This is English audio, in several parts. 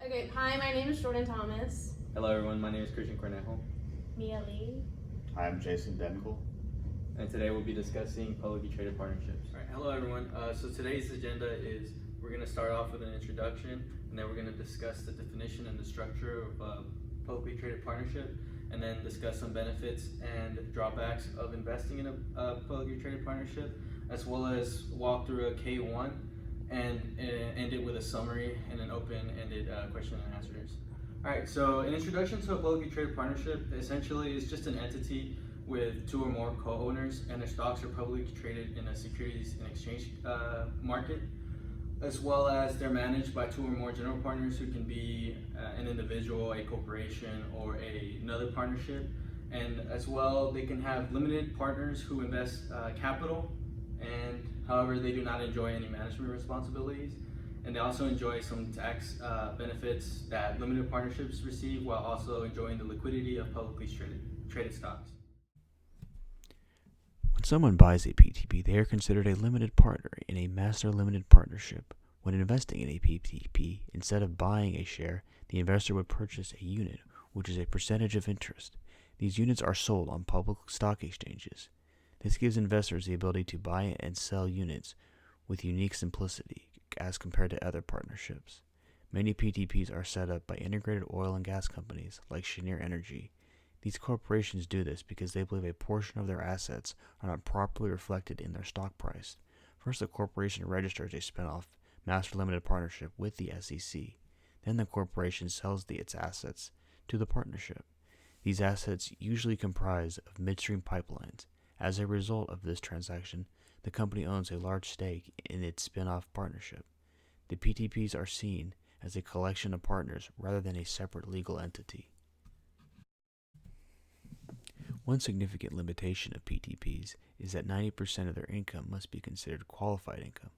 Okay, hi, my name is Jordan Thomas. Hello everyone, my name is Christian Cornejo, Mia Lee. I'm Jason Denkel. and today we'll be discussing publicly traded partnerships. Alright, hello everyone. So today's agenda is we're going to start off with an introduction, and then we're going to discuss the definition and the structure of a publicly traded partnership, and then discuss some benefits and drawbacks of investing in a publicly traded partnership, as well as walk through a K1 and end it with a summary and an open-ended question and answers. Alright, so an introduction to a publicly traded partnership essentially is just an entity with two or more co-owners, and their stocks are publicly traded in a securities and exchange market, as well as they're managed by two or more general partners who can be an individual, a corporation, or another partnership. And as well, they can have limited partners who invest capital, and however, they do not enjoy any management responsibilities. And they also enjoy some tax benefits that limited partnerships receive, while also enjoying the liquidity of publicly traded stocks. When someone buys a PTP, they are considered a limited partner in a master limited partnership. When investing in a PTP, instead of buying a share, the investor would purchase a unit, which is a percentage of interest. These units are sold on public stock exchanges. This gives investors the ability to buy and sell units with unique simplicity as compared to other partnerships. Many PTPs are set up by integrated oil and gas companies like Cheniere Energy. These corporations do this because they believe a portion of their assets are not properly reflected in their stock price. First, the corporation registers a spin-off master limited partnership with the SEC. Then the corporation sells its assets to the partnership. These assets usually comprise of midstream pipelines. As a result of this transaction, the company owns a large stake in its spin-off partnership. The PTPs are seen as a collection of partners rather than a separate legal entity. One significant limitation of PTPs is that 90% of their income must be considered qualified income.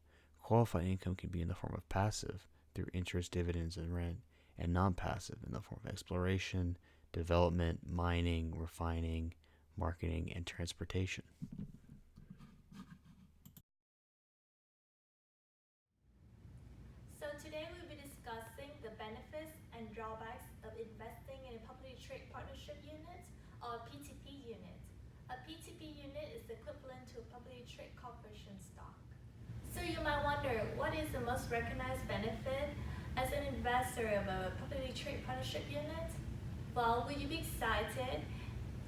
Qualified income can be in the form of passive, through interest, dividends, and rent, and non-passive in the form of exploration, development, mining, refining, marketing, and transportation. So today we'll be discussing the benefits and drawbacks of investing in a publicly traded partnership unit or PTP unit. A PTP unit is equivalent to a publicly traded corporation stock. So you might wonder, what is the most recognized benefit as an investor of a publicly traded partnership unit? Well, will you be excited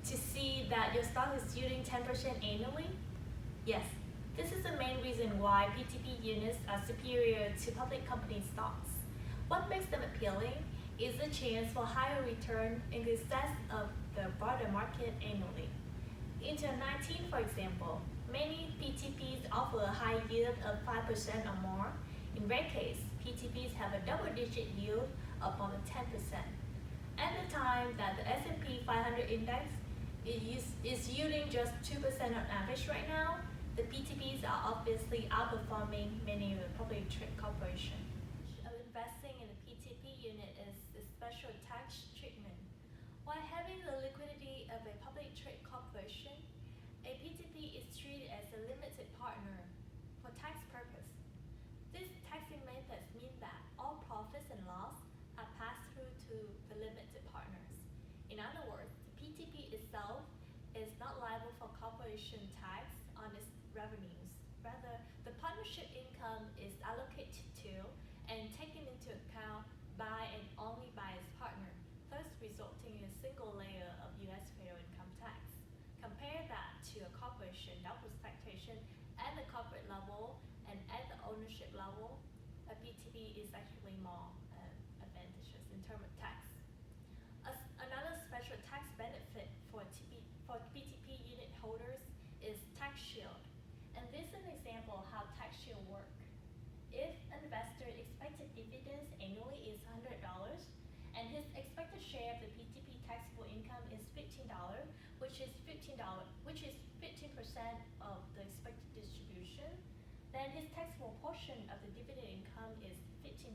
to see that your stock is yielding 10% annually? Yes. This is the main reason why PTP units are superior to public company stocks. What makes them appealing is the chance for higher return in excess of the broader market annually. In 2019, for example, many PTPs offer a high yield of 5% or more. In rare case, PTPs have a double-digit yield of more than 10%. At the time that the S&P 500 index is yielding just 2% on average right now, the PTPs are obviously outperforming many of the publicly traded corporations. Investing in a PTP unit is the special tax treatment. While having the liquidity of a publicly traded corporation, a PTP is treated as a limited partner for tax purpose. These taxing methods mean that all profits and loss are passed through to the limited partners. In other words, the PTP itself is not liable for corporation tax on its revenues. Rather, the partnership income is allocated to and taken into account by and only by its partner, thus resulting in a single layer of U.S. federal income tax. Compare that to a corporation that was taxation at the corporate level and at the ownership level. A PTP is actually more advantageous in terms of tax. Another special tax benefit for PTP unit holders is tax shield. And this is an example of how tax shield work. If an investor expected dividends annually is $100 and his expected share of the PTP taxable income is $15, which is 15% of the expected distribution, then his taxable portion of the dividend income is $15.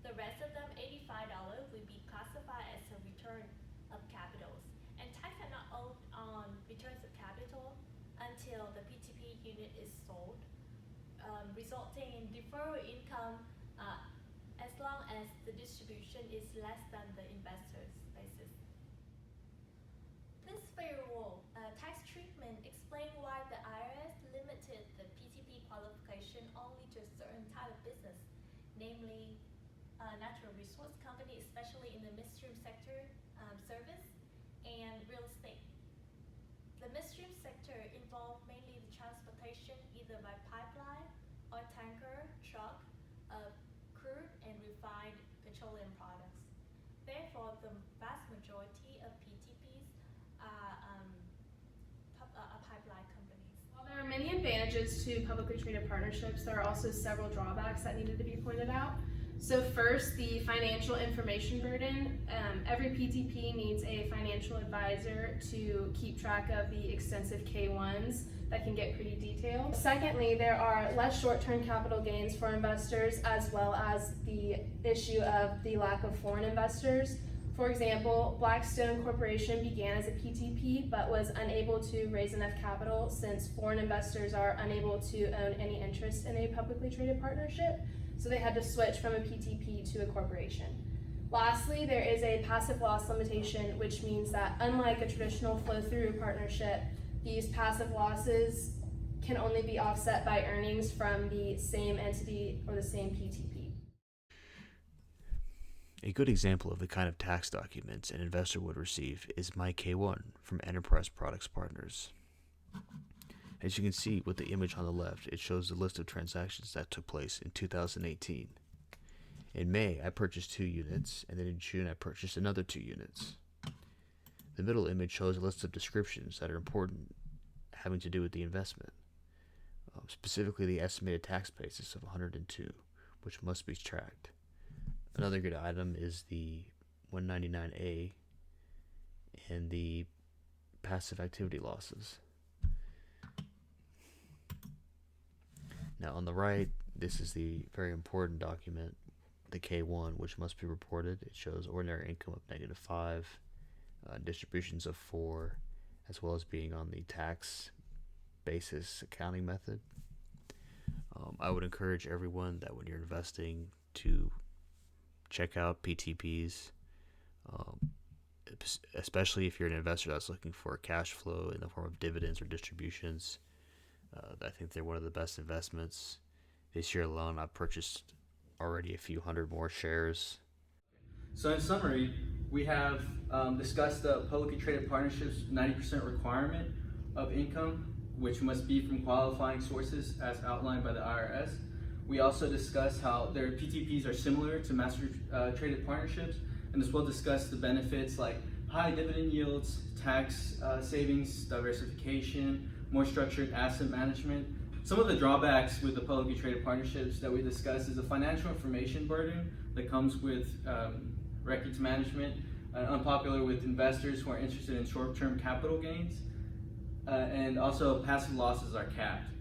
The rest of them, $85, will be classified as a return of capitals. And tax are not owed on returns of capital until the PTP unit is sold, resulting in deferred income as long as the distribution is less than the investor's basis. This favorable tax treatment explains why the IRS limited the PTP qualification only to a certain type of business, namely natural resource company, especially in the midstream sector, service, and real estate. The midstream sector involved mainly the transportation either by pipeline or tanker, truck, of crude and refined petroleum products. Therefore, the vast majority of PTPs are pipeline companies. While there are many advantages to publicly traded partnerships, there are also several drawbacks that needed to be pointed out. So first, the financial information burden. Every PTP needs a financial advisor to keep track of the extensive K-1s that can get pretty detailed. Secondly, there are less short-term capital gains for investors, as well as the issue of the lack of foreign investors. For example, Blackstone Corporation began as a PTP but was unable to raise enough capital since foreign investors are unable to own any interest in a publicly traded partnership, so they had to switch from a PTP to a corporation. Lastly, there is a passive loss limitation, which means that unlike a traditional flow-through partnership, these passive losses can only be offset by earnings from the same entity or the same PTP. A good example of the kind of tax documents an investor would receive is my K1 from Enterprise Products Partners. As you can see with the image on the left, it shows the list of transactions that took place in 2018. In May, I purchased 2 units, and then in June, I purchased another 2 units. The middle image shows a list of descriptions that are important having to do with the investment, specifically the estimated tax basis of 102, which must be tracked. Another good item is the 199A and the passive activity losses. Now on the right, this is the very important document, the K1, which must be reported. It shows ordinary income of -5, distributions of 4, as well as being on the tax basis accounting method. I would encourage everyone that when you're investing to check out PTPs, especially if you're an investor that's looking for cash flow in the form of dividends or distributions. I think they're one of the best investments. This year alone, I've purchased already a few hundred more shares. So in summary, we have discussed the publicly traded partnerships 90% requirement of income, which must be from qualifying sources as outlined by the IRS. We also discussed how their PTPs are similar to master traded partnerships, and as well discussed the benefits like high dividend yields, tax savings, diversification, more structured asset management. Some of the drawbacks with the publicly traded partnerships that we discussed is the financial information burden that comes with records management, unpopular with investors who are interested in short-term capital gains, and also passive losses are capped.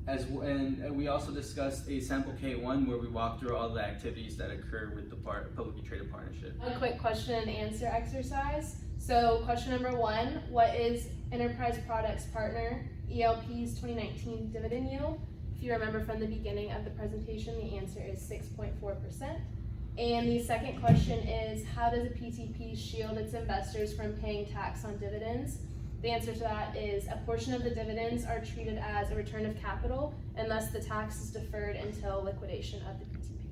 And we also discussed a sample K1 where we walked through all the activities that occur with the publicly traded partnership. A quick question and answer exercise. So question number 1, what is Enterprise Products Partner ELP's 2019 dividend yield? If you remember from the beginning of the presentation, the answer is 6.4%. And the second question is, how does a PTP shield its investors from paying tax on dividends? The answer to that is a portion of the dividends are treated as a return of capital, and thus the tax is deferred until liquidation of the PTP.